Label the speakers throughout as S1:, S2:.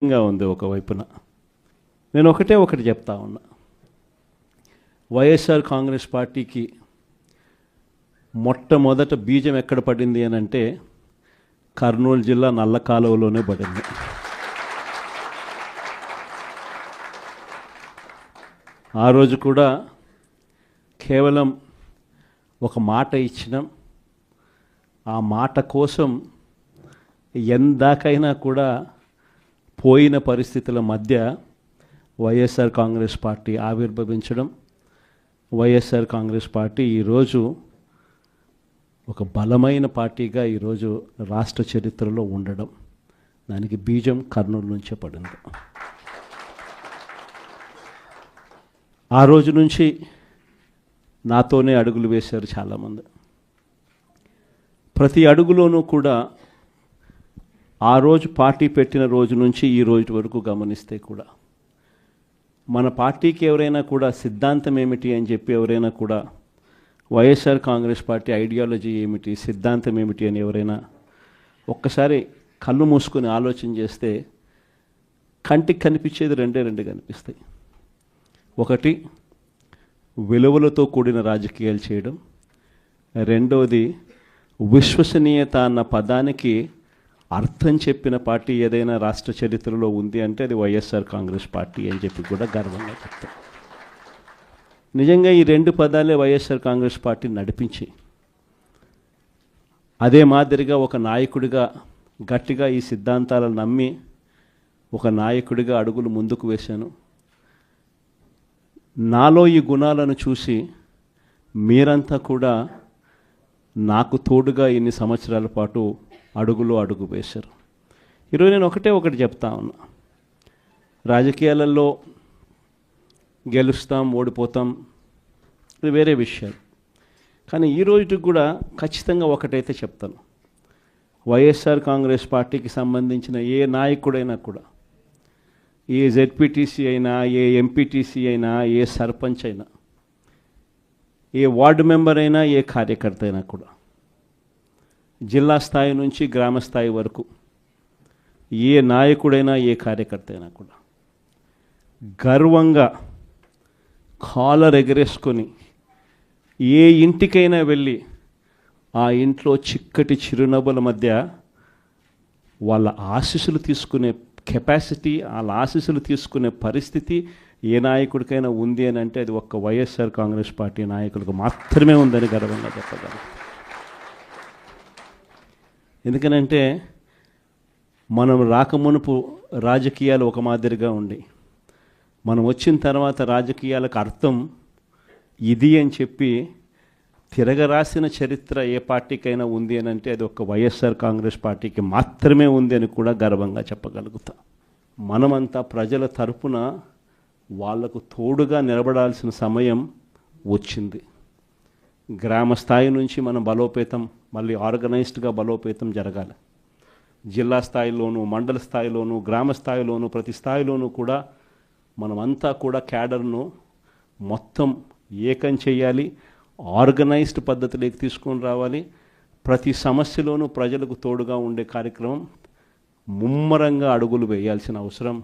S1: ఉంది ఒకవైపున. నేను ఒకటి చెప్తా ఉన్నా. వైఎస్ఆర్ కాంగ్రెస్ పార్టీకి మొట్టమొదట బీజం ఎక్కడ పడింది అని అంటే కర్నూలు జిల్లా నల్ల కాలువలోనే పడింది. ఆ రోజు కూడా కేవలం ఒక మాట ఇచ్చినాం. ఆ మాట కోసం ఎందాకైనా కూడా పోయిన పరిస్థితుల మధ్య వైఎస్ఆర్ కాంగ్రెస్ పార్టీ ఆవిర్భవించడం, వైఎస్ఆర్ కాంగ్రెస్ పార్టీ ఈరోజు ఒక బలమైన పార్టీగా ఈరోజు రాష్ట్ర చరిత్రలో ఉండడం, దానికి బీజం కర్నూలు నుంచే పడింది. ఆ రోజు నుంచి నాతోనే అడుగులు వేశారు చాలామంది. ప్రతి అడుగులోనూ కూడా ఆ రోజు పార్టీ పెట్టిన రోజు నుంచి ఈ రోజు వరకు గమనిస్తే కూడా మన పార్టీకి ఎవరైనా కూడా సిద్ధాంతం ఏమిటి అని చెప్పి ఎవరైనా కూడా వైఎస్ఆర్ కాంగ్రెస్ పార్టీ ఐడియాలజీ ఏమిటి, సిద్ధాంతం ఏమిటి అని ఎవరైనా ఒక్కసారి కళ్ళు మూసుకొని ఆలోచన చేస్తే కంటికి కనిపించేది రెండు కనిపిస్తాయి. ఒకటి, విలువలతో కూడిన రాజకీయాలు చేయడం. రెండవది, విశ్వసనీయత అన్న పదానికి అర్థం చెప్పిన పార్టీ ఏదైనా రాష్ట్ర చరిత్రలో ఉంది అంటే అది వైఎస్ఆర్ కాంగ్రెస్ పార్టీ అని చెప్పి కూడా గర్వంగా చెప్తాం. నిజంగా ఈ రెండు పదాలే వైఎస్ఆర్ కాంగ్రెస్ పార్టీ నడిపించి, అదే మాదిరిగా ఒక నాయకుడిగా గట్టిగా ఈ సిద్ధాంతాలను నమ్మి ఒక నాయకుడిగా అడుగులు ముందుకు వేశాను. నాలో ఈ గుణాలను చూసి మీరంతా కూడా నాకు తోడుగా ఇన్ని సంవత్సరాల పాటు అడుగు వేశారు. ఈరోజు నేను ఒకటి చెప్తా ఉన్నా. రాజకీయాలలో గెలుస్తాం, ఓడిపోతాం, ఇది వేరే విషయాలు. కానీ ఈ రోజుకి కూడా ఖచ్చితంగా ఒకటైతే చెప్తాను. వైఎస్ఆర్ కాంగ్రెస్ పార్టీకి సంబంధించిన ఏ నాయకుడైనా కూడా, ఏ జెడ్పీటీసీ అయినా, ఏ ఎంపీటీసీ అయినా, ఏ సర్పంచ్ అయినా, ఏ వార్డు మెంబర్ అయినా, ఏ కార్యకర్త అయినా కూడా, జిల్లా స్థాయి నుంచి గ్రామ స్థాయి వరకు ఏ నాయకుడైనా, ఏ కార్యకర్త అయినా కూడా గర్వంగా కాలర్ ఎగరేసుకొని ఏ ఇంటికైనా వెళ్ళి ఆ ఇంట్లో చిక్కటి చిరునవ్వుల మధ్య వాళ్ళ ఆశీస్సులు తీసుకునే కెపాసిటీ, వాళ్ళ ఆశీస్సులు తీసుకునే పరిస్థితి ఏ నాయకుడికైనా ఉంది అని అంటే అది ఒక్క వైఎస్ఆర్ కాంగ్రెస్ పార్టీ నాయకులకు మాత్రమే ఉందని గర్వంగా చెప్పగలను. ఎందుకనంటే మనం రాకమునుపు రాజకీయాలు ఒక మాదిరిగా ఉండి, మనం వచ్చిన తర్వాత రాజకీయాలకు అర్థం ఇది అని చెప్పి తిరగరాసిన చరిత్ర ఏ పార్టీకైనా ఉంది అని అంటే అది ఒక వైఎస్ఆర్ కాంగ్రెస్ పార్టీకి మాత్రమే ఉంది అని కూడా గర్వంగా చెప్పగలుగుతాం. మనమంతా ప్రజల తరపున వాళ్లకు తోడుగా నిలబడాల్సిన సమయం వచ్చింది. గ్రామ స్థాయి నుంచి మనం బలోపేతం, మళ్ళీ ఆర్గనైజ్డ్గా బలోపేతం జరగాలి. జిల్లా స్థాయిలోనూ, మండల స్థాయిలోనూ, గ్రామ స్థాయిలోనూ, ప్రతి స్థాయిలోనూ కూడా మనమంతా కూడా క్యాడర్ను మొత్తం ఏకం చేయాలి, ఆర్గనైజ్డ్ పద్ధతిలోకి తీసుకొని రావాలి. ప్రతి సమస్యలోనూ ప్రజలకు తోడుగా ఉండే కార్యక్రమం ముమ్మరంగా అడుగులు వేయాల్సిన అవసరం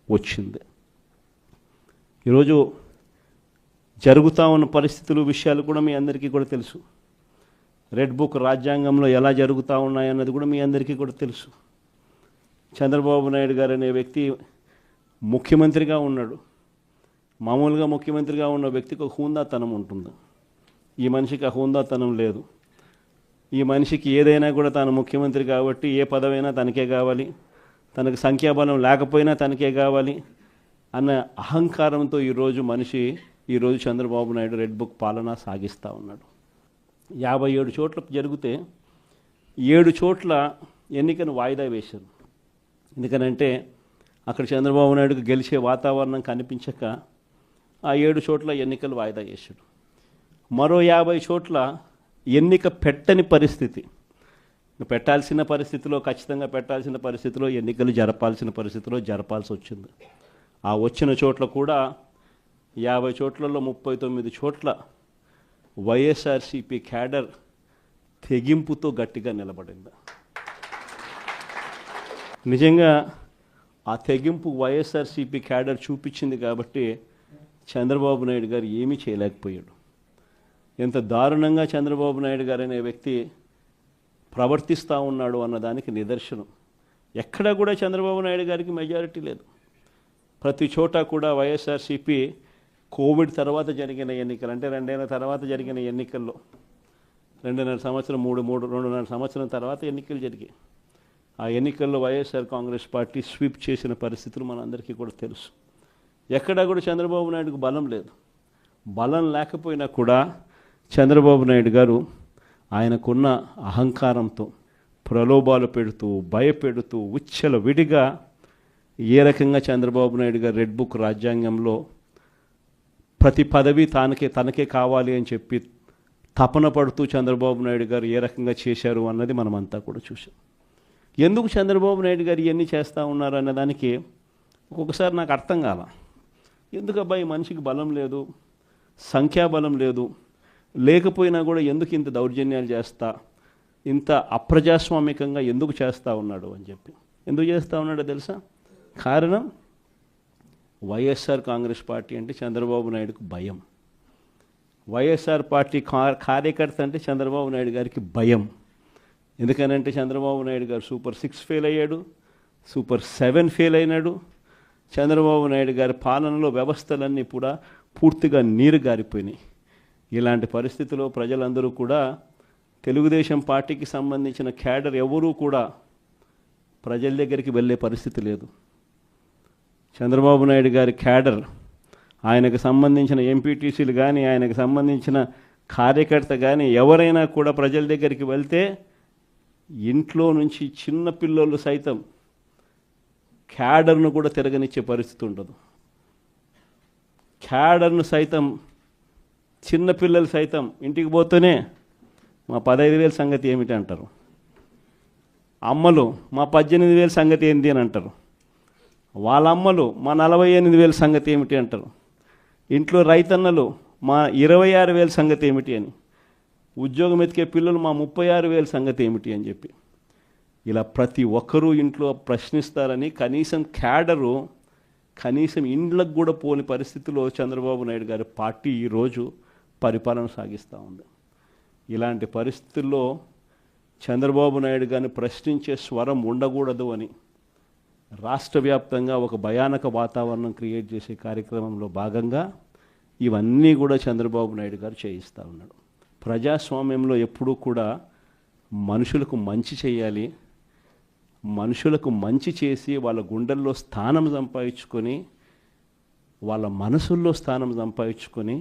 S1: వచ్చింది. ఈరోజు జరుగుతూ ఉన్న పరిస్థితులు, విషయాలు కూడా మీ అందరికీ కూడా తెలుసు. రెడ్ బుక్ రాజ్యాంగంలో ఎలా జరుగుతూ ఉన్నాయన్నది కూడా మీ అందరికీ కూడా తెలుసు. చంద్రబాబు నాయుడు గారు అనే వ్యక్తి ముఖ్యమంత్రిగా ఉన్నాడు. మామూలుగా ముఖ్యమంత్రిగా ఉన్న వ్యక్తికి ఒక హుందాతనం ఉంటుంది. ఈ మనిషికి ఆ హుందాతనం లేదు. ఈ మనిషికి ఏదైనా కూడా తాను ముఖ్యమంత్రి కాబట్టి ఏ పదవైనా తనకే కావాలి, తనకు సంఖ్యాబలం లేకపోయినా తనకే కావాలి అన్న అహంకారంతో ఈరోజు చంద్రబాబు నాయుడు రెడ్ బుక్ పాలన సాగిస్తూ ఉన్నాడు. 57 చోట్ల జరిగితే 7 చోట్ల ఎన్నికను వాయిదా వేశారు. ఎందుకనంటే అక్కడ చంద్రబాబు నాయుడుకు గెలిచే వాతావరణం కనిపించక ఆ 7 చోట్ల ఎన్నికలు వాయిదా చేశాడు. మరో 50 చోట్ల ఎన్నిక పెట్టని పరిస్థితి, పెట్టాల్సిన పరిస్థితిలో, ఖచ్చితంగా పెట్టాల్సిన పరిస్థితిలో, ఎన్నికలు జరపాల్సిన పరిస్థితిలో జరపాల్సి వచ్చింది. ఆ వచ్చిన చోట్ల కూడా 50 చోట్లలో 39 చోట్ల వైఎస్ఆర్సీపీ క్యాడర్ తెగింపుతో గట్టిగా నిలబడింది. నిజంగా ఆ తెగింపు వైఎస్ఆర్సీపీ క్యాడర్ చూపించింది కాబట్టి చంద్రబాబు నాయుడు గారు ఏమీ చేయలేకపోయాడు. ఎంత దారుణంగా చంద్రబాబు నాయుడు గారు అనే వ్యక్తి ప్రవర్తిస్తూ ఉన్నాడు అన్నదానికి నిదర్శనం. ఎక్కడా కూడా చంద్రబాబు నాయుడు గారికి మెజారిటీ లేదు. ప్రతి చోట కూడా వైఎస్ఆర్సీపీ కోవిడ్ తర్వాత జరిగిన ఎన్నికలు, అంటే 2 ఏళ్ల తర్వాత జరిగిన ఎన్నికల్లో 2.5 సంవత్సరం 2.5 సంవత్సరం తర్వాత ఎన్నికలు జరిగాయి. ఆ ఎన్నికల్లో వైఎస్ఆర్ కాంగ్రెస్ పార్టీ స్వీప్ చేసిన పరిస్థితులు మనందరికీ కూడా తెలుసు. ఎక్కడా కూడా చంద్రబాబు నాయుడుకు బలం లేదు. బలం లేకపోయినా కూడా చంద్రబాబు నాయుడు గారు ఆయనకున్న అహంకారంతో ప్రలోభాలు పెడుతూ భయపెడుతూ ఉచ్చల విడిగా ఏ రకంగా చంద్రబాబు నాయుడు గారు రెడ్ బుక్ రాజ్యాంగంలో ప్రతి పదవి తనకే కావాలి అని చెప్పి తపన పడుతూ చంద్రబాబు నాయుడు గారు ఏ రకంగా చేశారు అన్నది మనమంతా కూడా చూసాం. ఎందుకు చంద్రబాబు నాయుడు గారు ఇవన్నీ చేస్తూ ఉన్నారు అన్నదానికి ఒక్కొక్కసారి నాకు అర్థం కాల. ఎందుకు అబ్బాయి మనిషికి బలం లేదు, సంఖ్యాబలం లేదు, లేకపోయినా కూడా ఎందుకు ఇంత దౌర్జన్యాలు చేస్తా, ఇంత అప్రజాస్వామికంగా ఎందుకు చేస్తూ ఉన్నాడు అని చెప్పి. ఎందుకు చేస్తూ ఉన్నాడో తెలుసా? కారణం వైఎస్ఆర్ కాంగ్రెస్ పార్టీ అంటే చంద్రబాబు నాయుడుకు భయం. వైఎస్ఆర్ పార్టీ కార్యకర్త అంటే చంద్రబాబు నాయుడు గారికి భయం. ఎందుకనంటే చంద్రబాబు నాయుడు గారు సూపర్ 6 ఫెయిల్ అయ్యాడు, సూపర్ 7 ఫెయిల్ అయినాడు. చంద్రబాబు నాయుడు గారి పాలనలో వ్యవస్థలన్నీ కూడా పూర్తిగా నీరు గారిపోయినాయి. ఇలాంటి పరిస్థితిలో ప్రజలందరూ కూడా తెలుగుదేశం పార్టీకి సంబంధించిన క్యాడర్ ఎవరూ కూడా ప్రజల దగ్గరికి వెళ్ళే పరిస్థితి లేదు. చంద్రబాబు నాయుడు గారి క్యాడర్, ఆయనకు సంబంధించిన ఎంపీటీసీలు కానీ, ఆయనకు సంబంధించిన కార్యకర్త కానీ ఎవరైనా కూడా ప్రజల దగ్గరికి వెళ్తే ఇంట్లో నుంచి చిన్న పిల్లలు సైతం క్యాడర్ను కూడా తిరగనిచ్చే పరిస్థితి ఉండదు. క్యాడర్ను సైతం, చిన్నపిల్లలు సైతం ఇంటికి పోతూనే మా 15,000 సంగతి ఏమిటి అంటారు. అమ్మలు మా 18,000 సంగతి ఏంటి అని అంటారు. వాళ్ళ అమ్మలు మా 48,000 సంగతి ఏమిటి అంటారు. ఇంట్లో రైతన్నలు మా 26,000 సంగతి ఏమిటి అని, ఉద్యోగం ఎతికే పిల్లలు మా 36,000 సంగతి ఏమిటి అని చెప్పి ఇలా ప్రతి ఒక్కరూ ఇంట్లో ప్రశ్నిస్తారని కనీసం క్యాడరు కనీసం ఇండ్లకు కూడా పోని పరిస్థితిలో చంద్రబాబు నాయుడు గారి పార్టీ ఈరోజు పరిపాలన సాగిస్తూ ఉంది. ఇలాంటి పరిస్థితుల్లో చంద్రబాబు నాయుడు గారిని ప్రశ్నించే స్వరం ఉండకూడదు అని రాష్ట్ర వ్యాప్తంగా ఒక భయానక వాతావరణం క్రియేట్ చేసే కార్యక్రమంలో భాగంగా ఇవన్నీ కూడా చంద్రబాబు నాయుడు గారు చేయిస్తూ ఉన్నాడు. ప్రజాస్వామ్యంలో ఎప్పుడూ కూడా మనుషులకు మంచి చేయాలి, మనుషులకు మంచి చేసి వాళ్ళ గుండెల్లో స్థానం సంపాదించుకొని, వాళ్ళ మనసుల్లో స్థానం సంపాదించుకొని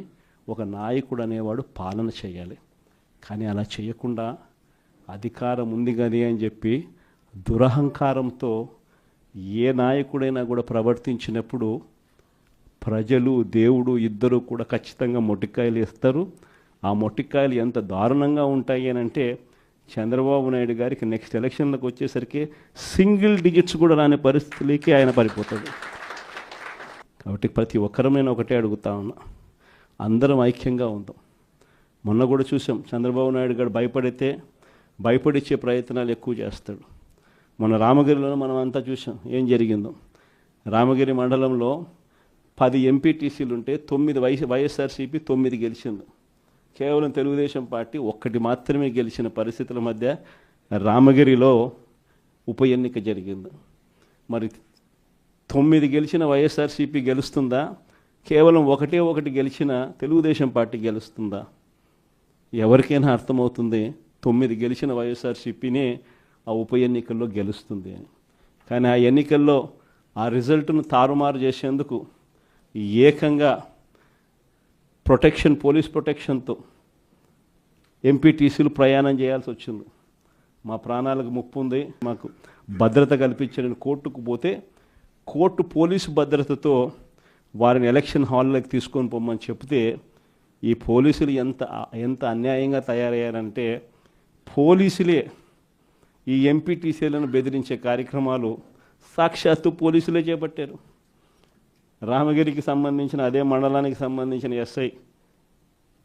S1: ఒక నాయకుడు అనేవాడు పాలన చేయాలి. కానీ అలా చేయకుండా అధికారం ఉంది కదా అని చెప్పి దురహంకారంతో ఏ నాయకుడైనా కూడా ప్రవర్తించినప్పుడు ప్రజలు దేవుడు ఇద్దరు కూడా ఖచ్చితంగా మొట్టికాయలు ఇస్తారు. ఆ మొట్టికాయలు ఎంత దారుణంగా ఉంటాయి అని అంటే చంద్రబాబు నాయుడు గారికి నెక్స్ట్ ఎలక్షన్లకు వచ్చేసరికి సింగిల్ డిజిట్స్ కూడా రాని పరిస్థితులకి ఆయన పడిపోతాడు. కాబట్టి ప్రతి ఒక్కరం నేను ఒకటే అడుగుతా ఉన్నా, అందరం ఐక్యంగా ఉందాం. మొన్న కూడా చూసాం, చంద్రబాబు నాయుడు గారు భయపడిచ్చే ప్రయత్నాలు ఎక్కువ చేస్తాడు. మన రామగిరిలో మనం అంతా చూసాం ఏం జరిగిందో. రామగిరి మండలంలో 10 ఎంపీటీసీలు ఉంటే 9 వైఎస్ఆర్సీపీ 9 గెలిచింది. కేవలం తెలుగుదేశం పార్టీ 1 మాత్రమే గెలిచిన పరిస్థితుల మధ్య రామగిరిలో ఉప ఎన్నిక జరిగింది. మరి 9 గెలిచిన వైఎస్ఆర్సీపీ గెలుస్తుందా? కేవలం 1 గెలిచిన తెలుగుదేశం పార్టీ గెలుస్తుందా? ఎవరికైనా అర్థమవుతుంది 9 గెలిచిన వైఎస్ఆర్సీపీనే ఆ ఉప ఎన్నికల్లో గెలుస్తుంది అని. కానీ ఆ ఎన్నికల్లో ఆ రిజల్ట్ను తారుమారు చేసేందుకు ఏకంగా పోలీస్ ప్రొటెక్షన్తో ఎంపీటీసీలు ప్రయాణం చేయాల్సి వచ్చింది. మా ప్రాణాలకు ముప్పు ఉంది, మాకు భద్రత కల్పించని కోర్టుకు పోతే కోర్టు పోలీసు భద్రతతో వారిని ఎలక్షన్ హాల్లోకి తీసుకొని పోమని చెప్తే ఈ పోలీసులు ఎంత అన్యాయంగా తయారయ్యారంటే పోలీసులే ఈ ఎంపీటీసీలను బెదిరించే కార్యక్రమాలు సాక్షాత్తు పోలీసులే చేపట్టారు. రామగిరికి సంబంధించిన అదే మండలానికి సంబంధించిన ఎస్ఐ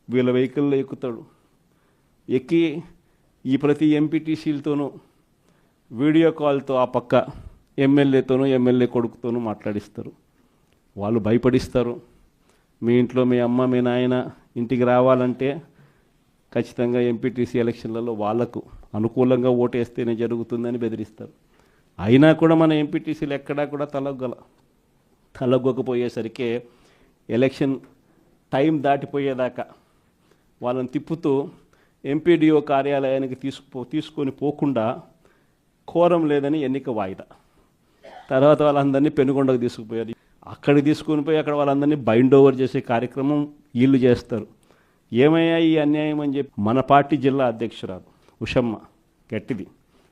S1: వీళ్ళ వెహికల్లో ఎక్కుతాడు. ఎక్కి ఈ ప్రతి ఎంపీటీసీలతోనూ వీడియో కాల్తో ఆ పక్క ఎమ్మెల్యేతోనూ ఎమ్మెల్యే కొడుకుతోనూ మాట్లాడిస్తారు. వాళ్ళు భయపడిస్తారు. మీ ఇంట్లో మీ అమ్మ మీ నాయన ఇంటికి రావాలంటే ఖచ్చితంగా ఎంపీటీసీ ఎలక్షన్లలో వాళ్లకు అనుకూలంగా ఓటేస్తేనే జరుగుతుందని బెదిరిస్తారు. అయినా కూడా మన ఎంపీటీసీలు ఎక్కడా కూడా తలొగ్గకపోయేసరికి ఎలక్షన్ టైం దాటిపోయేదాకా వాళ్ళని తిప్పుతూ ఎంపీడీఓ కార్యాలయానికి తీసుకొని పోకుండా కోరం లేదని ఎన్నిక వాయిదా. తర్వాత వాళ్ళందరినీ పెనుగొండకు తీసుకుపోయారు. అక్కడికి తీసుకొని పోయి అక్కడ వాళ్ళందరినీ బైండ్ ఓవర్ చేసే కార్యక్రమం వీళ్ళు చేస్తారు. ఏమయ్యా ఈ అన్యాయం అని చెప్పి మన పార్టీ జిల్లా అధ్యక్షురాలు ఉషమ్మ గట్టిది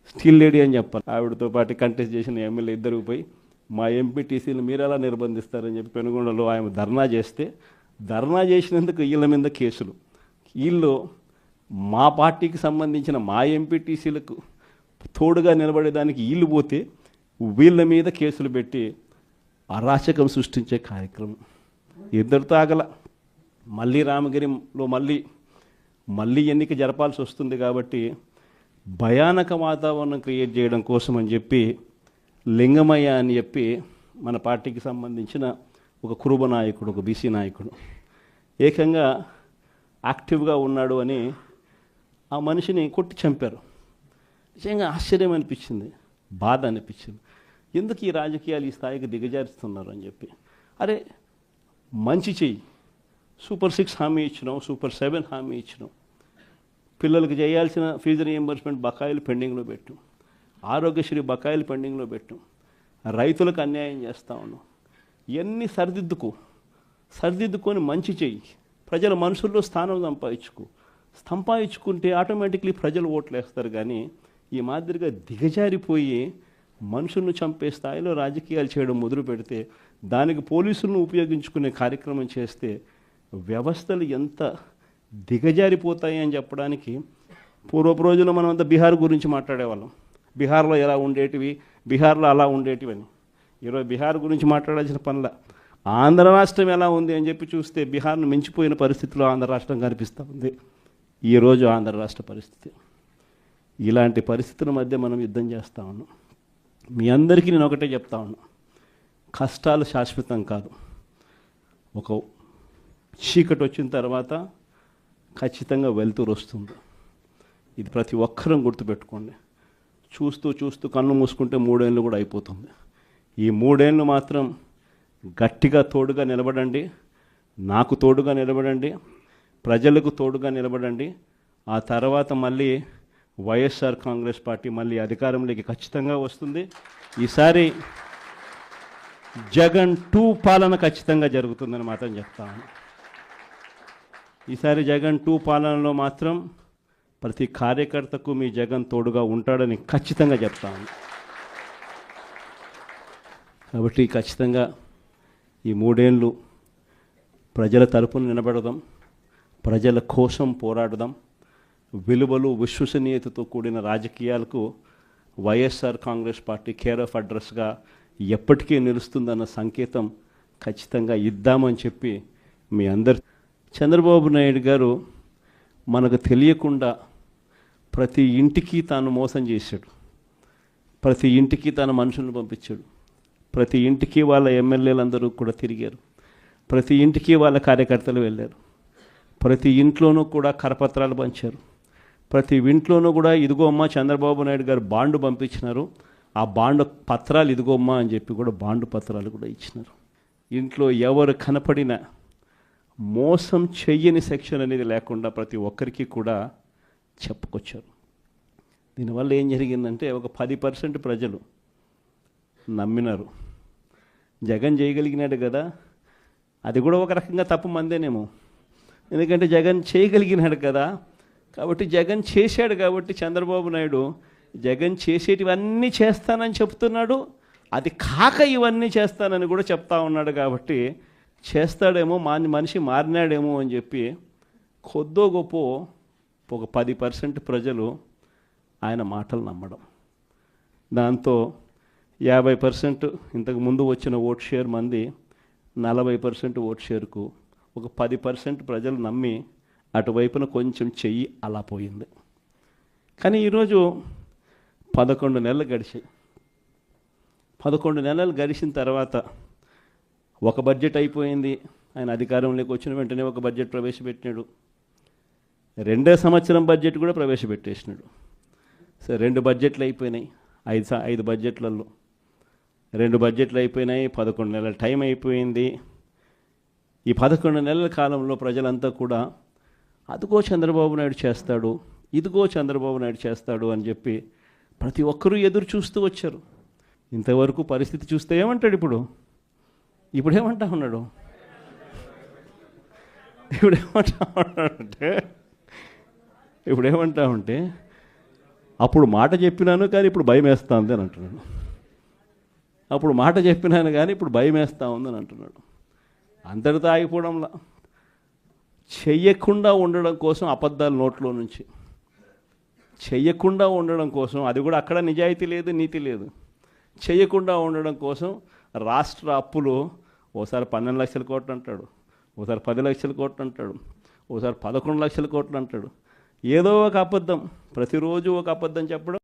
S1: స్టీల్ లేడీ అని చెప్పాలి. ఆవిడతో పాటు కంటెస్ట్ చేసిన ఎమ్మెల్యే ఇద్దరికి పోయి మా ఎంపీటీసీలు మీరు ఎలా నిర్బంధిస్తారని చెప్పి పెనుగొండలో ఆమె ధర్నా చేస్తే, ధర్నా చేసినందుకు వీళ్ళ మీద కేసులు. వీళ్ళు మా పార్టీకి సంబంధించిన మా ఎంపీటీసీలకు తోడుగా నిలబడేదానికి వీళ్ళు పోతే వీళ్ళ మీద కేసులు పెట్టి అరాచకం సృష్టించే కార్యక్రమం. ఇద్దరితో ఆగల. మళ్ళీ రామగిరిలో మళ్ళీ ఎన్నిక జరపాల్సి వస్తుంది కాబట్టి భయానక వాతావరణం క్రియేట్ చేయడం కోసం అని చెప్పి లింగమయ్య అని చెప్పి మన పార్టీకి సంబంధించిన ఒక కురుబ నాయకుడు, ఒక బీసీ నాయకుడు ఏకంగా యాక్టివ్గా ఉన్నాడు అని ఆ మనిషిని కొట్టి చంపారు. నిజంగా ఆశ్చర్యం అనిపించింది, బాధ అనిపించింది. ఎందుకు ఈ రాజకీయాలు ఈ స్థాయికి దిగజారుస్తున్నారు అని చెప్పి. అరే మంచి చెయ్యి, సూపర్ 6 హామీ ఇచ్చినాం, సూపర్ 7 హామీ ఇచ్చినాం, పిల్లలకు చేయాల్సిన ఫీజు రీయింబర్స్మెంట్ బకాయిలు పెండింగ్లో పెట్టాం, ఆరోగ్యశ్రీ బకాయిలు పెండింగ్లో పెట్టాం, రైతులకు అన్యాయం చేస్తూ ఉన్నాం. ఇవన్నీ సరిదిద్దుకొని మంచి చెయ్యి, ప్రజల మనసుల్లో స్థానం సంపాదించుకుంటే ఆటోమేటిక్లీ ప్రజలు ఓట్లు వేస్తారు. కానీ ఈ మాదిరిగా దిగజారిపోయి మనుషులను చంపే స్థాయిలో రాజకీయాలు చేయడం మొదలు పెడితే, దానికి పోలీసులను ఉపయోగించుకునే కార్యక్రమం చేస్తే వ్యవస్థలు ఎంత దిగజారిపోతాయి అని చెప్పడానికి పూర్వపు రోజుల్లో మనం అంతా బీహార్ గురించి మాట్లాడేవాళ్ళం. బీహార్లో ఎలా ఉండేటివి, బీహార్లో అలా ఉండేటివని. ఈరోజు బీహార్ గురించి మాట్లాడాల్సిన పనుల ఆంధ్ర రాష్ట్రం ఎలా ఉంది అని చెప్పి చూస్తే బీహార్ను మించిపోయిన పరిస్థితిలో ఆంధ్ర రాష్ట్రం కనిపిస్తూ ఉంది. ఈరోజు ఆంధ్ర రాష్ట్ర పరిస్థితి. ఇలాంటి పరిస్థితుల మధ్య మనం యుద్ధం చేస్తూ ఉన్నాం. మీ అందరికీ నేను ఒకటే చెప్తా ఉన్నా, కష్టాలు శాశ్వతం కాదు. ఒక చీకటి వచ్చిన తర్వాత ఖచ్చితంగా వెలుతురు వస్తుంది. ఇది ప్రతి ఒక్కరం గుర్తుపెట్టుకోండి. చూస్తూ కన్ను మూసుకుంటే 3 ఏళ్ళు కూడా అయిపోతుంది. ఈ 3 ఏళ్ళు మాత్రం గట్టిగా తోడుగా నిలబడండి, నాకు తోడుగా నిలబడండి, ప్రజలకు తోడుగా నిలబడండి. ఆ తర్వాత మళ్ళీ వైఎస్ఆర్ కాంగ్రెస్ పార్టీ మళ్ళీ అధికారంలోకి ఖచ్చితంగా వస్తుంది. ఈసారి జగన్ 2 పాలన ఖచ్చితంగా జరుగుతుందని మాత్రం చెప్తాను. ఈసారి జగన్ 2 పాలనలో మాత్రం ప్రతి కార్యకర్తకు మీ జగన్ తోడుగా ఉంటాడని ఖచ్చితంగా చెప్తాను. కాబట్టి ఖచ్చితంగా ఈ 3 ఏళ్ళు ప్రజల తరపున నిలబడదాం, ప్రజల కోసం పోరాడదాం. విలువలు విశ్వసనీయతతో కూడిన రాజకీయాలకు వైఎస్ఆర్ కాంగ్రెస్ పార్టీ కేర్ ఆఫ్ అడ్రస్గా ఎప్పటికీ నిలుస్తుందన్న సంకేతం ఖచ్చితంగా ఇద్దామని చెప్పి మీ అందరు. చంద్రబాబు నాయుడు గారు మనకు తెలియకుండా ప్రతి ఇంటికి తాను మోసం చేశాడు, ప్రతి ఇంటికి తన మనుషులను పంపించాడు, ప్రతి ఇంటికి వాళ్ళ ఎమ్మెల్యేలందరూ కూడా తిరిగారు, ప్రతి ఇంటికి వాళ్ళ కార్యకర్తలు వెళ్ళారు, ప్రతి ఇంట్లోనూ కూడా కరపత్రాలు పంచారు, ప్రతి ఇంట్లోనూ కూడా ఇదిగో అమ్మ చంద్రబాబు నాయుడు గారు బాండు పంపించినారు, ఆ బాండు పత్రాలు ఇదిగో అమ్మ అని చెప్పి కూడా బాండు పత్రాలు కూడా ఇచ్చినారు. ఇంట్లో ఎవరు కనపడినా మోసం చెయ్యని సెక్షన్ అనేది లేకుండా ప్రతి ఒక్కరికి కూడా చెప్పుకొచ్చారు. దీనివల్ల ఏం జరిగిందంటే ఒక 10% ప్రజలు నమ్మినారు. జగన్ చేయగలిగినాడు కదా, అది కూడా ఒక రకంగా తప్పు మందేనేమో. ఎందుకంటే జగన్ చేయగలిగినాడు కదా, కాబట్టి జగన్ చేశాడు కాబట్టి చంద్రబాబు నాయుడు జగన్ చేసేటివన్నీ చేస్తానని చెప్తున్నాడు, అది కాక ఇవన్నీ చేస్తానని కూడా చెప్తా ఉన్నాడు. కాబట్టి చేస్తాడేమో, మనిషి మారినాడేమో అని చెప్పి కొద్దో గొప్ప ఒక 10% ప్రజలు ఆయన మాటలు నమ్మడం, దాంతో 50% ఇంతకు ముందు వచ్చిన ఓట్ షేర్ మంది 40% ఓట్ షేర్కు ఒక 10% ప్రజలు నమ్మి అటువైపున కొంచెం చెయ్యి అలా పోయింది. కానీ ఈరోజు 11 నెలలు గడిచాయి. 11 నెలలు గడిచిన తర్వాత ఒక బడ్జెట్ అయిపోయింది. ఆయన అధికారంలోకి వచ్చిన వెంటనే ఒక బడ్జెట్ ప్రవేశపెట్టినాడు. రెండో సంవత్సరం బడ్జెట్ కూడా ప్రవేశపెట్టేసినాడు. సరే, 2 బడ్జెట్లు అయిపోయినాయి. 5 బడ్జెట్లలో 2 బడ్జెట్లు అయిపోయినాయి. 11 నెలల టైం అయిపోయింది. ఈ 11 నెలల కాలంలో ప్రజలంతా కూడా అదిగో చంద్రబాబు నాయుడు చేస్తాడు, ఇదిగో చంద్రబాబు నాయుడు చేస్తాడు అని చెప్పి ప్రతి ఒక్కరూ ఎదురు చూస్తూ వచ్చారు. ఇంతవరకు పరిస్థితి చూస్తే ఏమంటాడు ఇప్పుడు ఏమంటా ఉన్నాడు? ఇప్పుడు ఏమంటా ఉంటే అప్పుడు మాట చెప్పినాను కానీ ఇప్పుడు భయం వేస్తా ఉంది అని అంటున్నాడు. అప్పుడు మాట చెప్పినాను కానీ ఇప్పుడు భయం వేస్తూ ఉందని అంటున్నాడు. అందరితో ఆగిపోవడంలా చెయ్యకుండా ఉండడం కోసం అబద్ధాలు నోట్లో నుంచి చెయ్యకుండా ఉండడం కోసం, అది కూడా అక్కడ నిజాయితీ లేదు, నీతి లేదు. చెయ్యకుండా ఉండడం కోసం రాష్ట్ర అప్పులు ఓసారి 12 లక్షల కోట్లు అంటాడు, ఓసారి 10 లక్షల కోట్లు అంటాడు, ఓసారి 11 లక్షల కోట్లు అంటాడు. ఏదో ఒక అబద్ధం, ప్రతిరోజు ఒక అబద్ధం చెప్పడం.